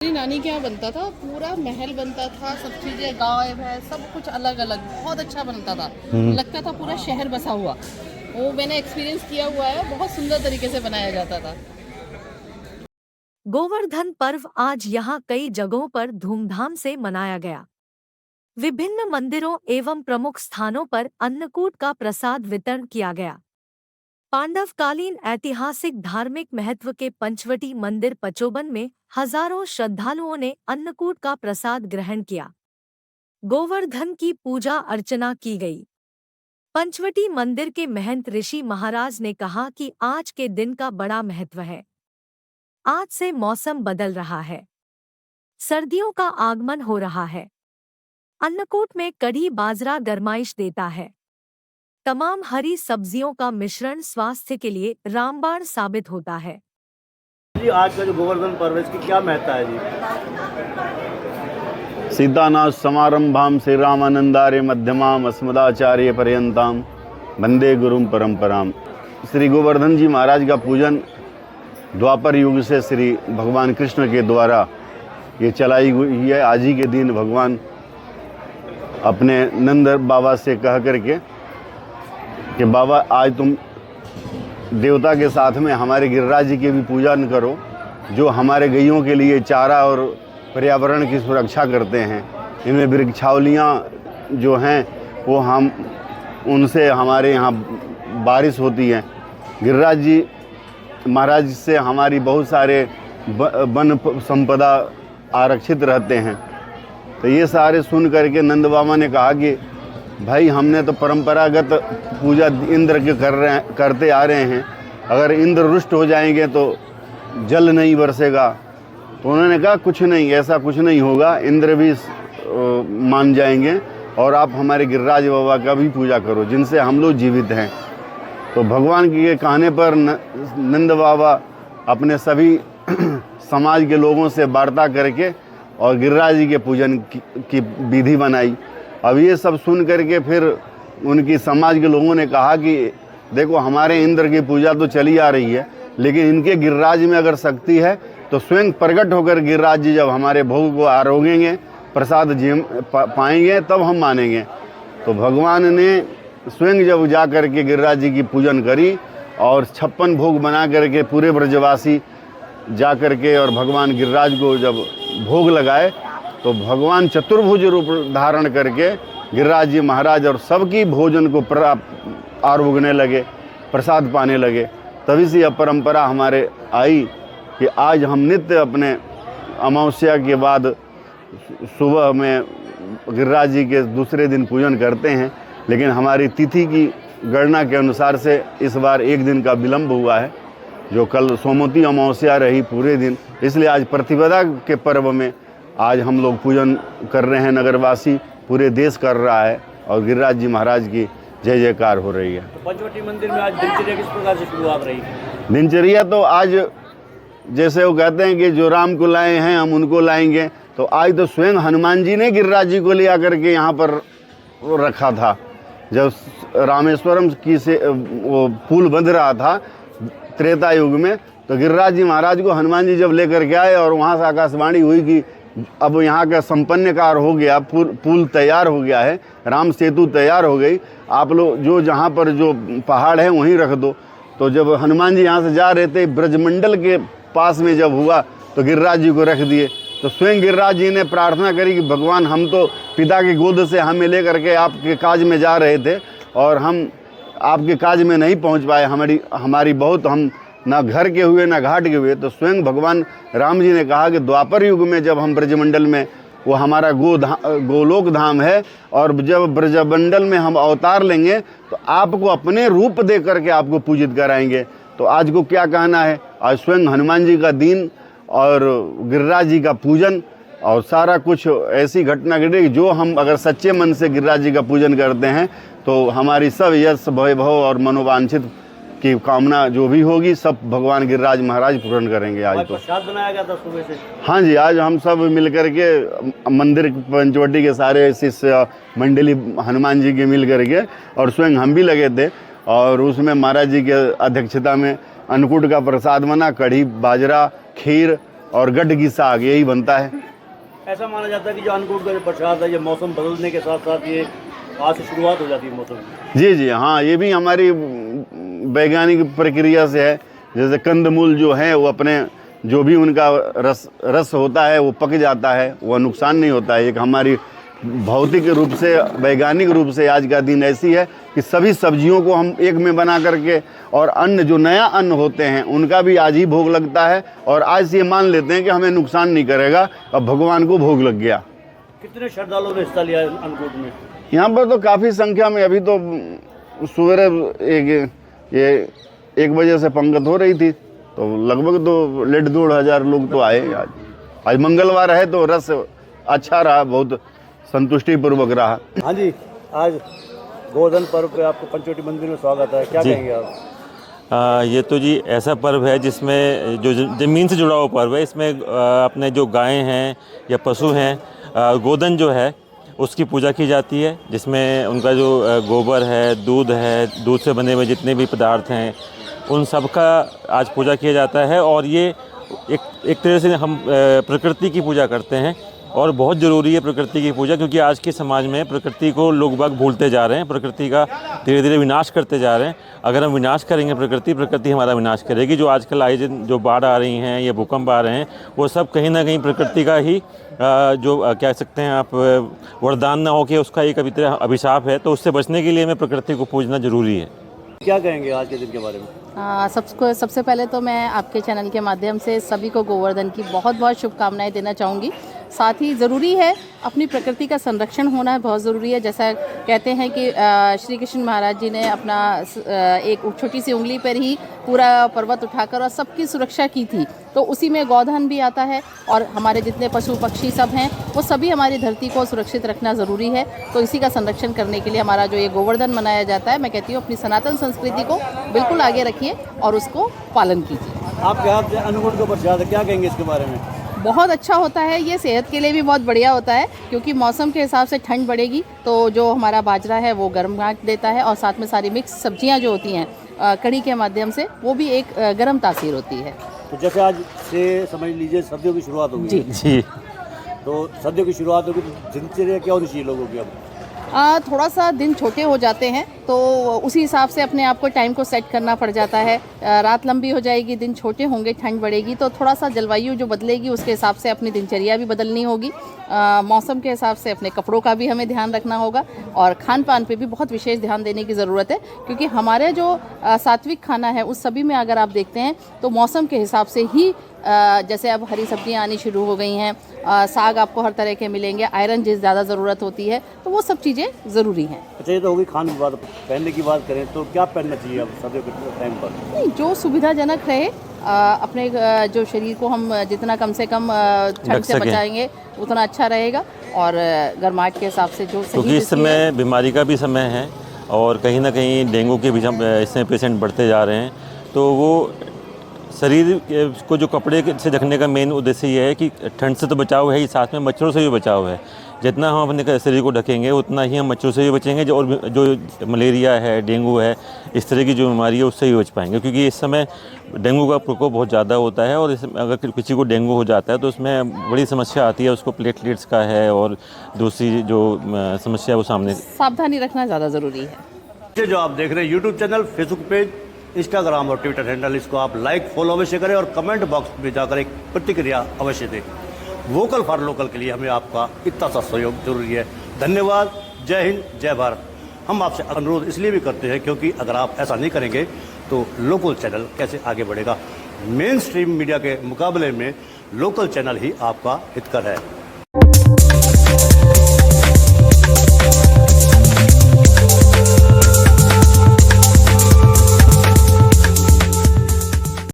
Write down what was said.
मेरी नानी के यहाँ बनता था, पूरा महल बनता था, सब चीजें गाय भैंस सब कुछ अलग अलग बहुत अच्छा बनता था। लगता था पूरा शहर बसा हुआ। वो मैंने एक्सपीरियंस किया हुआ है, बहुत सुंदर तरीके से बनाया जाता था। गोवर्धन पर्व आज यहाँ कई जगहों पर धूमधाम से मनाया गया। विभिन्न मंदिरों एवं प्रमुख स्थानों पर अन्नकूट का प्रसाद वितरण किया गया। पांडवकालीन ऐतिहासिक धार्मिक महत्व के पंचवटी मंदिर पचोबन में हजारों श्रद्धालुओं ने अन्नकूट का प्रसाद ग्रहण किया। गोवर्धन की पूजा अर्चना की गई। पंचवटी मंदिर के महंत ऋषि महाराज ने कहा कि आज के दिन का बड़ा महत्व है। आज से मौसम बदल रहा है, सर्दियों का आगमन हो रहा है। अन्नकूट में कढ़ी बाजरा गरमाइश देता है। तमाम हरी सब्जियों का मिश्रण स्वास्थ्य के लिए रामबाण साबित होता है। जी, आज का जो गोवर्धन पर्व है इसकी क्या महत्ता है जी? सीतानाथ समारंभाम श्री रामानंदार्य मध्यमाम अस्मदाचार्य पर्यंताम वंदे गुरुम परंपराम। श्री गोवर्धन जी महाराज का पूजन द्वापर युग से श्री भगवान कृष्ण के द्वारा ये चलाई हुई है। आज ही के दिन भगवान अपने नंद बाबा से कह करके कि बाबा आज तुम देवता के साथ में हमारे गिरिराज जी की भी पूजा न करो, जो हमारे गैयों के लिए चारा और पर्यावरण की सुरक्षा करते हैं। इनमें वृक्षावलियाँ जो हैं वो हम उनसे हमारे यहाँ बारिश होती है। गिरिराज जी महाराज से हमारी बहुत सारे वन संपदा आरक्षित रहते हैं। तो ये सारे सुन करके नंद बाबा ने कहा कि भाई हमने तो परंपरागत पूजा इंद्र के करते आ रहे हैं, अगर इंद्र रुष्ट हो जाएंगे तो जल नहीं बरसेगा। तो उन्होंने कहा कुछ नहीं, ऐसा कुछ नहीं होगा, इंद्र भी मान जाएंगे और आप हमारे गिरिराज बाबा का भी पूजा करो जिनसे हम लोग जीवित हैं। तो भगवान के कहने पर नंद बाबा अपने सभी समाज के लोगों से वार्ता करके और गिरिराज जी के पूजन की विधि बनाई। अब ये सब सुन करके फिर उनकी समाज के लोगों ने कहा कि देखो हमारे इंद्र की पूजा तो चली आ रही है, लेकिन इनके गिरिराज में अगर शक्ति है तो स्वयं प्रकट होकर गिरिराज जी जब हमारे भोग को आरोगेंगे, प्रसाद जी पाएंगे, तब हम मानेंगे। तो भगवान ने स्वयं जब जा करके गिरिराज जी की पूजन करी और 56 भोग बना करके पूरे ब्रजवासी जा करके और भगवान गिरिराज को जब भोग लगाए तो भगवान चतुर्भुज रूप धारण करके गिरिराज जी महाराज और सबकी भोजन को आरोगने लगे, प्रसाद पाने लगे। तभी से यह परंपरा हमारे आई कि आज हम नित्य अपने अमावस्या के बाद सुबह में गिरिराज जी के दूसरे दिन पूजन करते हैं। लेकिन हमारी तिथि की गणना के अनुसार से इस बार एक दिन का विलंब हुआ है, जो कल सोमवती अमावस्या रही पूरे दिन। इसलिए आज प्रतिपदा के पर्व में आज हम लोग पूजन कर रहे हैं, नगरवासी पूरे देश कर रहा है और गिरिराज जी महाराज की जय जयकार हो रही है। तो पंचवटी मंदिर में आज दिनचर्या किस प्रकार से शुरुआत रही? दिनचर्या तो आज जैसे वो कहते हैं कि जो राम को लाए हैं हम उनको लाएंगे, तो आज तो स्वयं हनुमान जी ने गिरिराज जी को ले आकर के यहाँ पर रखा था। जब रामेश्वरम की से वो पुल बंध रहा था त्रेता युग में, तो गिरिराज जी महाराज को हनुमान जी जब लेकर के आए और वहाँ से आकाशवाणी हुई कि अब यहाँ का संपन्न कार्य हो गया, पुल तैयार हो गया है, राम सेतु तैयार हो गई, आप लोग जो जहाँ पर जो पहाड़ है वहीं रख दो। तो जब हनुमान जी यहाँ से जा रहे थे, ब्रजमंडल के पास में जब हुआ तो गिरिराज जी को रख दिए। तो स्वयं गिरिराज जी ने प्रार्थना करी कि भगवान हम तो पिता की गोद से हमें लेकर के आपके काज में जा रहे थे और हम आपके काज में नहीं पहुँच पाए, हमारी बहुत हम ना घर के हुए ना घाट के हुए। तो स्वयं भगवान राम जी ने कहा कि द्वापर युग में जब हम ब्रजमंडल में, वो हमारा गोलोक धाम है, और जब ब्रजमंडल में हम अवतार लेंगे तो आपको अपने रूप दे करके आपको पूजित कराएंगे। तो आज को क्या कहना है, आज स्वयं हनुमान जी का दिन और गिरिराज जी का पूजन और सारा कुछ ऐसी घटना घटी जो हम अगर सच्चे मन से गिरिराज जी का पूजन करते हैं तो हमारी सब यश वैभव और मनोवांछित की कामना जो भी होगी सब भगवान गिरिराज महाराज पूर्ण करेंगे। आज तो प्रसाद बनाया गया था सुबह से। हाँ जी, आज हम सब मिलकर के मंदिर पंचवटी के सारे शिष्य मंडली हनुमान जी के मिल करके और स्वयं हम भी लगे थे और उसमें महाराज जी के अध्यक्षता में अन्नकूट का प्रसाद बना, कढ़ी बाजरा खीर और गड्ढ की साग, यही बनता है। ऐसा माना जाता है कि जो अन्नकूट का जो प्रसाद है, ये मौसम बदलने के साथ साथ ये आज से शुरुआत हो जाती है मौसम की। जी जी हाँ, ये भी हमारी वैज्ञानिक प्रक्रिया से है। जैसे कंदमूल जो है वो अपने जो भी उनका रस होता है वो पक जाता है, वो नुकसान नहीं होता है। एक हमारी भौतिक रूप से, वैज्ञानिक रूप से आज का दिन ऐसी है कि सभी सब्जियों को हम एक में बना करके, और अन्न जो नया अन्न होते हैं उनका भी आज ही भोग लगता है, और आज से ये मान लेते हैं कि हमें नुकसान नहीं करेगा, अब भगवान को भोग लग गया। कितने श्रद्धालुओं ने हिस्सा लिया अन्नकूट में? यहाँ पर तो काफ़ी संख्या में, अभी तो सवेरे 1 बजे से पंगत हो रही थी, तो लगभग तो 1,500 लोग तो आए। आज मंगलवार है तो रस अच्छा रहा, बहुत संतुष्टिपूर्वक रहा। हाँ जी, आज गोवर्धन पर्व पे आपको पंचवटी मंदिर में स्वागत है, क्या जी। कहेंगे आप? ये तो जी ऐसा पर्व है जिसमें जो ज़मीन से जुड़ा हुआ पर्व है। इसमें अपने जो गायें हैं या पशु हैं, गोधन जो है उसकी पूजा की जाती है, जिसमें उनका जो गोबर है, दूध से बने हुए जितने भी पदार्थ हैं उन सब का आज पूजा किया जाता है। और ये एक तरह से हम प्रकृति की पूजा करते हैं, और बहुत ज़रूरी है प्रकृति की पूजा, क्योंकि आज के समाज में प्रकृति को लोग बाग भूलते जा रहे हैं, प्रकृति का धीरे धीरे विनाश करते जा रहे हैं। अगर हम विनाश करेंगे प्रकृति हमारा विनाश करेगी। जो आजकल आए दिन जो बाढ़ आ रही हैं या भूकंप आ रहे हैं, वो सब कहीं ना कहीं प्रकृति का ही जो कह सकते हैं आप वरदान ना हो कि उसका एक अभिशाप है। तो उससे बचने के लिए हमें प्रकृति को पूजना ज़रूरी है। क्या कहेंगे आज के दिन के बारे में? सबसे पहले तो मैं आपके चैनल के माध्यम से सभी को गोवर्धन की बहुत बहुत शुभकामनाएं देना चाहूँगी। साथ ही ज़रूरी है अपनी प्रकृति का संरक्षण होना है, बहुत ज़रूरी है। जैसा कहते हैं कि श्री कृष्ण महाराज जी ने अपना एक छोटी सी उंगली पर ही पूरा पर्वत उठाकर और सबकी सुरक्षा की थी, तो उसी में गोधन भी आता है। और हमारे जितने पशु पक्षी सब हैं वो सभी हमारी धरती को सुरक्षित रखना ज़रूरी है। तो इसी का संरक्षण करने के लिए हमारा जो ये गोवर्धन मनाया जाता है, मैं कहती हूँ अपनी सनातन संस्कृति को बिल्कुल आगे रखिए और उसको पालन कीजिए। आपके हाथ से अन्नकूट का प्रसाद है, क्या कहेंगे इसके बारे में? बहुत अच्छा होता है, ये सेहत के लिए भी बहुत बढ़िया होता है, क्योंकि मौसम के हिसाब से ठंड बढ़ेगी तो जो हमारा बाजरा है वो गर्माहट देता है, और साथ में सारी मिक्स सब्जियां जो होती हैं कढ़ी के माध्यम से, वो भी एक गर्म तासीर होती है। तो जैसे आज से समझ लीजिए सर्दियों की शुरुआत होगी जी, तो सर्दियों की शुरुआत होगी तो दिनचर्या क्या होनी चाहिए लोगों की? अब थोड़ा सा दिन छोटे हो जाते हैं तो उसी हिसाब से अपने आप को टाइम को सेट करना पड़ जाता है। रात लंबी हो जाएगी, दिन छोटे होंगे, ठंड बढ़ेगी, तो थोड़ा सा जलवायु जो बदलेगी उसके हिसाब से अपनी दिनचर्या भी बदलनी होगी। मौसम के हिसाब से अपने कपड़ों का भी हमें ध्यान रखना होगा, और खान पान पे भी बहुत विशेष ध्यान देने की ज़रूरत है, क्योंकि हमारे जो सात्विक खाना है उस सभी में अगर आप देखते हैं तो मौसम के हिसाब से ही जैसे अब हरी सब्जियां आनी शुरू हो गई हैं, साग आपको हर तरह के मिलेंगे, आयरन जिस ज़्यादा ज़रूरत होती है, तो वो सब चीज़ें ज़रूरी हैं। अच्छा, ये तो होगी खाने की बात। पहनने की बात करें तो क्या पहनना चाहिए अब सर्दियों के टाइम पर? नहीं, जो सुविधाजनक रहे, अपने जो शरीर को हम जितना कम से कम ठंड से बचाएंगे उतना अच्छा रहेगा, और गर्माहट के हिसाब से जो क्योंकि इस समय बीमारी का भी समय है, और कहीं ना कहीं डेंगू के भी इसमें पेशेंट बढ़ते जा रहे हैं। तो वो शरीर को जो कपड़े से ढकने का मेन उद्देश्य ये है कि ठंड से तो बचाव है ही, साथ में मच्छरों से भी बचाव है। जितना हम अपने शरीर को ढकेंगे उतना ही हम मच्छरों से भी बचेंगे, जो मलेरिया है, डेंगू है, इस तरह की जो बीमारी है उससे भी बच पाएंगे। क्योंकि इस समय डेंगू का प्रकोप बहुत ज़्यादा होता है, और अगर किसी को डेंगू हो जाता है तो उसमें बड़ी समस्या आती है, उसको प्लेटलेट्स का है, और दूसरी जो समस्या है वो सामने। सावधानी रखना ज़्यादा ज़रूरी है। जो आप देख रहे हैं YouTube channel, Facebook page, Instagram और ट्विटर हैंडल, इसको आप लाइक फॉलो अवश्य करें, और कमेंट बॉक्स में जाकर एक प्रतिक्रिया अवश्य दें। वोकल फॉर लोकल के लिए हमें आपका इतना सा सहयोग जरूरी है। धन्यवाद। जय हिंद, जय भारत। हम आपसे अनुरोध इसलिए भी करते हैं क्योंकि अगर आप ऐसा नहीं करेंगे तो लोकल चैनल कैसे आगे बढ़ेगा। मेन स्ट्रीम मीडिया के मुकाबले में लोकल चैनल ही आपका हितकर है।